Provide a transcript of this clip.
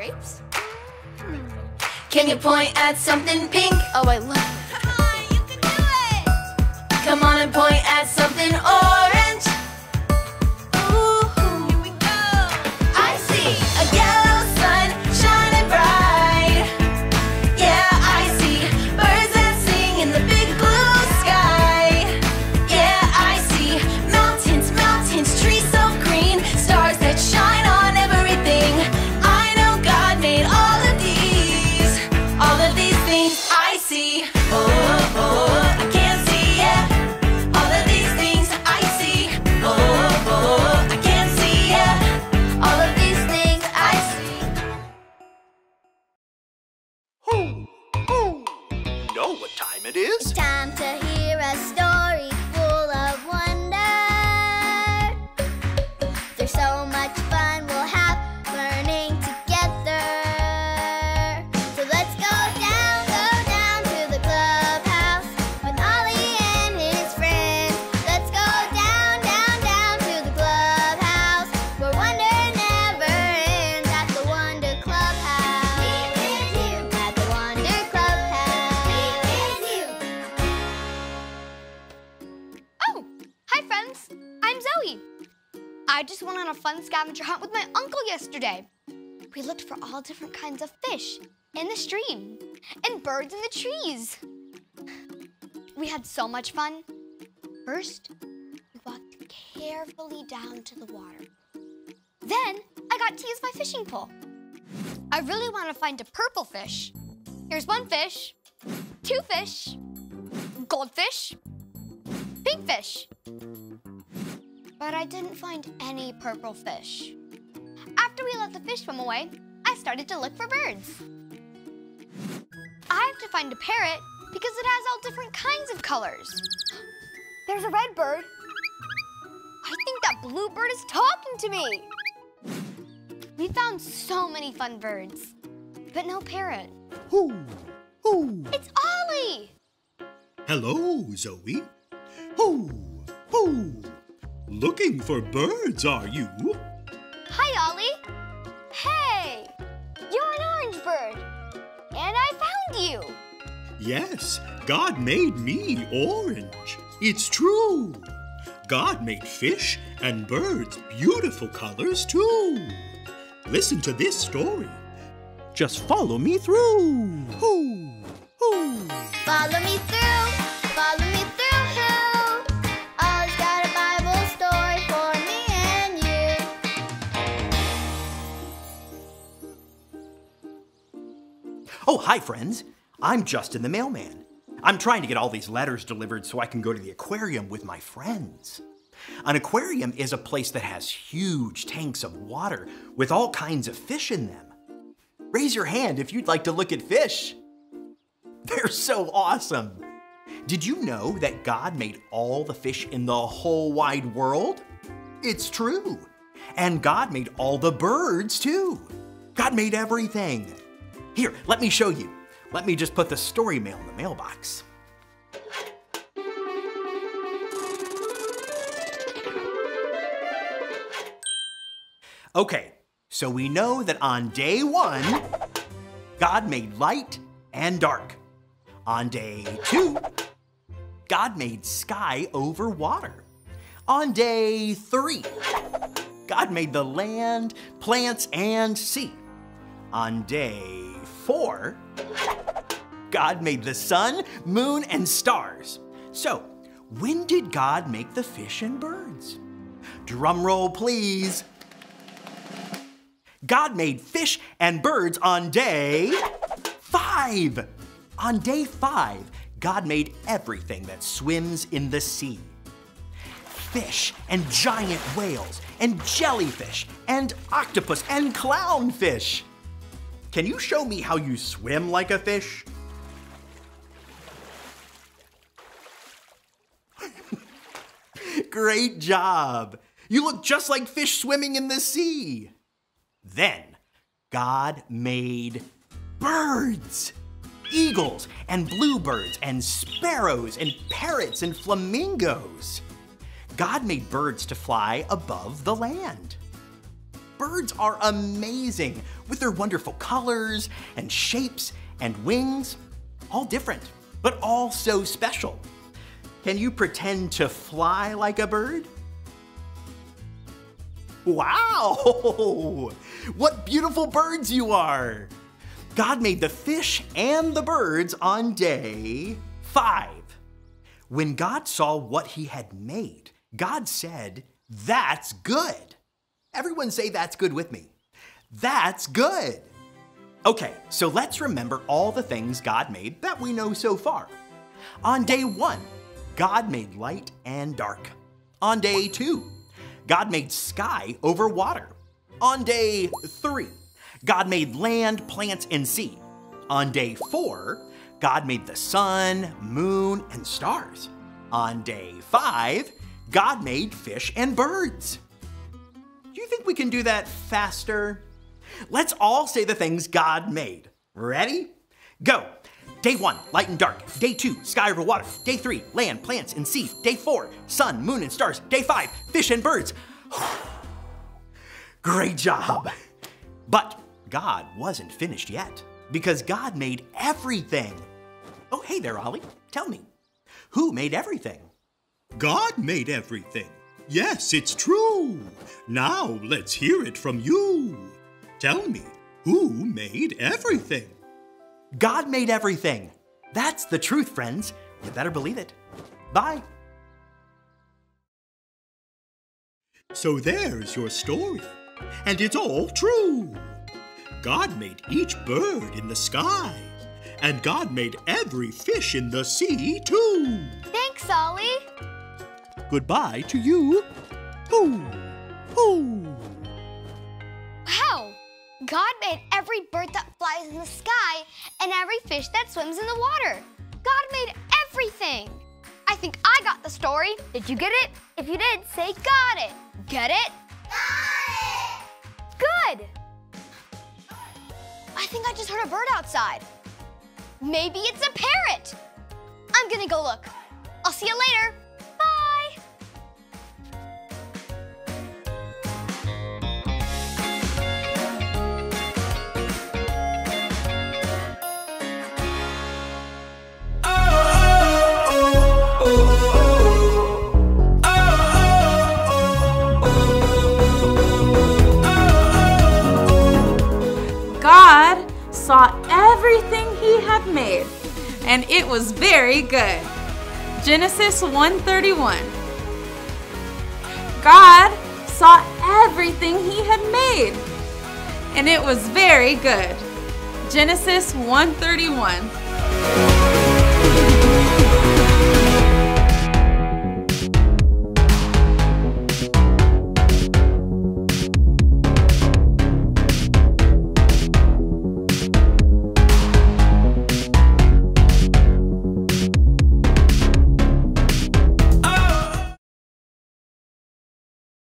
stripes? Can you point at something pink? Oh, I love it. Come on, you can do it! Come on and point at something orange. Ooh, here we go. I see a yellow sun shining bright. Yeah, I see birds that sing in the big blue sky. Yeah, I see mountains, mountains, trees so green, stars that shine on everything. I know God made all of these things I see. Oh, oh, oh, I can't see it. All of these things I see. Oh, oh, oh, I can't see it. All of these things I see. You know what time it is? It's time to hear a story full of wonder. There's so much fun we'll have learning together. So let's go down to the clubhouse with Ollie and his friends. Let's go down to the clubhouse where wonder never ends at the Wonder Clubhouse. At the Wonder Clubhouse. Oh, hi friends. I'm Zoe. I just went on a fun scavenger hunt with my uncle yesterday. We looked for all different kinds of fish in the stream and birds in the trees. We had so much fun. First, we walked carefully down to the water. Then, I got to use my fishing pole. I really want to find a purple fish. Here's one fish, two fish, goldfish, pink fish. But I didn't find any purple fish. After we let the fish swim away, I started to look for birds. I have to find a parrot because it has all different kinds of colors. There's a red bird. I think that blue bird is talking to me. We found so many fun birds, but no parrot. Who? It's Ollie! Hello, Zoe. Who? Looking for birds, are you? Hi, Ollie. Hey, you're an orange bird, and I found you. Yes, God made me orange. It's true. God made fish and birds beautiful colors too. Listen to this story. Just follow me through. Follow me through, follow me through. Ollie's got a Bible story for me and you. Oh, hi, friends. I'm Justin the mailman. I'm trying to get all these letters delivered so I can go to the aquarium with my friends. An aquarium is a place that has huge tanks of water with all kinds of fish in them. Raise your hand if you'd like to look at fish. They're so awesome. Did you know that God made all the fish in the whole wide world? It's true. And God made all the birds too. God made everything. Here, let me show you. Let me just put the story mail in the mailbox. Okay, so we know that on day 1, God made light and dark. On day 2, God made sky over water. On day 3, God made the land, plants, and sea. On day 4, God made the sun, moon, and stars. So, when did God make the fish and birds? Drum roll, please. God made fish and birds on day 5. On day 5, God made everything that swims in the sea. Fish and giant whales and jellyfish and octopus and clownfish. Can you show me how you swim like a fish? Great job. You look just like fish swimming in the sea. Then, God made birds. Eagles and bluebirds and sparrows and parrots and flamingos. God made birds to fly above the land. birds are amazing with their wonderful colors and shapes and wings. All different, but all so special. Can you pretend to fly like a bird? Wow! What beautiful birds you are! God made the fish and the birds on day 5. When God saw what he had made, God said, "That's good." Everyone say "that's good" with me. That's good. Okay, so let's remember all the things God made that we know so far. On day 1, God made light and dark. On day 2, God made sky over water. On day 3, God made land, plants, and sea. On day 4, God made the sun, moon, and stars. On day 5, God made fish and birds. Do you think we can do that faster? Let's all say the things God made. Ready? Go. Day 1, light and dark. Day 2, sky over water. Day 3, land, plants, and sea. Day 4, sun, moon, and stars. Day 5, fish and birds. Great job. But God wasn't finished yet, because God made everything. Oh, hey there, Ollie. Tell me, who made everything? God made everything. Yes, it's true. Now let's hear it from you. Tell me, who made everything? God made everything. That's the truth, friends. You better believe it. Bye. So there's your story, and it's all true. God made each bird in the sky, and God made every fish in the sea, too. Thanks, Ollie. Goodbye to you. Hoo, hoo. Wow! God made every bird that flies in the sky and every fish that swims in the water. God made everything. I think I got the story. Did you get it? If you did, say got it. Get it? Got it! Good! I think I just heard a bird outside. Maybe it's a parrot. I'm gonna go look. I'll see you later. Bye! God saw everything he had made, and it was very good. Genesis 1:31. God saw everything he had made, and it was very good. Genesis 1:31.